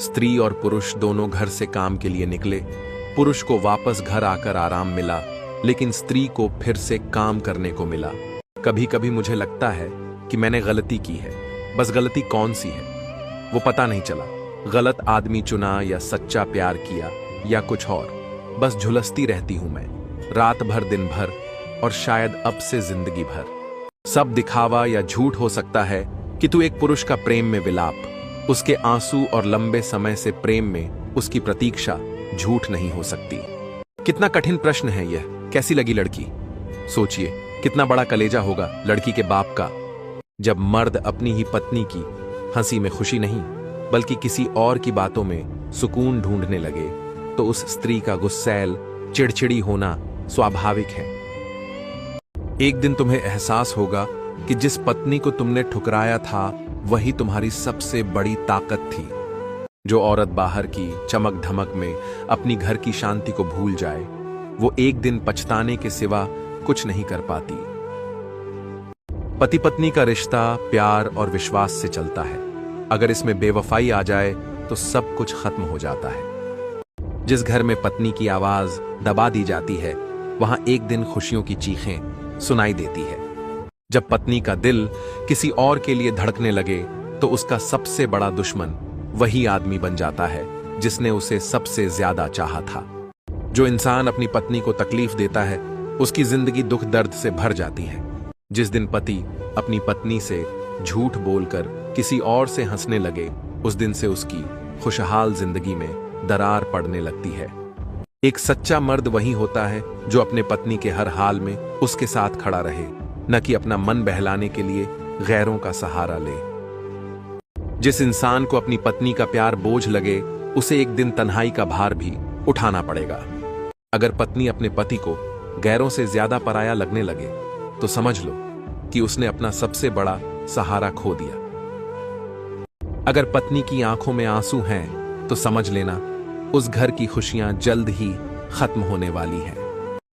स्त्री और पुरुष दोनों घर से काम के लिए निकले। पुरुष को वापस घर आकर आराम मिला, लेकिन स्त्री को फिर से काम करने को मिला। कभी कभी मुझे लगता है कि मैंने गलती की है, बस गलती कौन सी है वो पता नहीं चला। गलत आदमी चुना या सच्चा प्यार किया या कुछ और, बस झुलसती रहती हूं मैं, रात भर दिन भर, और शायद अब से जिंदगी भर। सब दिखावा या झूठ हो सकता है कि तू एक पुरुष का प्रेम में विलाप, उसके आंसू और लंबे समय से प्रेम में उसकी प्रतीक्षा झूठ नहीं हो सकती। कितना कठिन प्रश्न है यह। कैसी लगी लड़की? सोचिए कितना बड़ा कलेजा होगा लड़की के बाप का, जब मर्द अपनी ही पत्नी की हंसी में खुशी नहीं बल्कि किसी और की बातों में सुकून ढूंढने लगे, तो उस स्त्री का गुस्सैल चिड़चिड़ी होना स्वाभाविक है। एक दिन तुम्हें एहसास होगा कि जिस पत्नी को तुमने ठुकराया था वही तुम्हारी सबसे बड़ी ताकत थी। जो औरत बाहर की चमक धमक में अपनी घर की शांति को भूल जाए, वो एक दिन पछताने के सिवा कुछ नहीं कर पाती। पति पत्नी का रिश्ता प्यार और विश्वास से चलता है। अगर इसमें बेवफाई आ जाए तो सब कुछ खत्म हो जाता है। जिस घर में पत्नी की आवाज दबा दी जाती है, वहां एक दिन खुशियों की चीखें सुनाई देती है। जब पत्नी का दिल किसी और के लिए धड़कने लगे, तो उसका सबसे बड़ा दुश्मन वही आदमी बन जाता है जिसने उसे सबसे ज्यादा चाहा था। जो इंसान अपनी पत्नी को तकलीफ देता है, उसकी जिंदगी दुख दर्द से भर जाती है। जिस दिन पति अपनी पत्नी से झूठ बोलकर किसी और से हंसने लगे, उस दिन से उसकी खुशहाल जिंदगी में दरार पड़ने लगती है। एक सच्चा मर्द वही होता है जो अपने पत्नी के हर हाल में उसके साथ खड़ा रहे, न कि अपना मन बहलाने के लिए गैरों का सहारा ले। जिस इंसान को अपनी पत्नी का प्यार बोझ लगे, उसे एक दिन तन्हाई का भार भी उठाना पड़ेगा। अगर पत्नी अपने पति को गैरों से ज्यादा पराया लगने लगे, तो समझ लो कि उसने अपना सबसे बड़ा सहारा खो दिया। अगर पत्नी की आंखों में आंसू हैं, तो समझ लेना उस घर की खुशियां जल्द ही खत्म होने वाली हैं।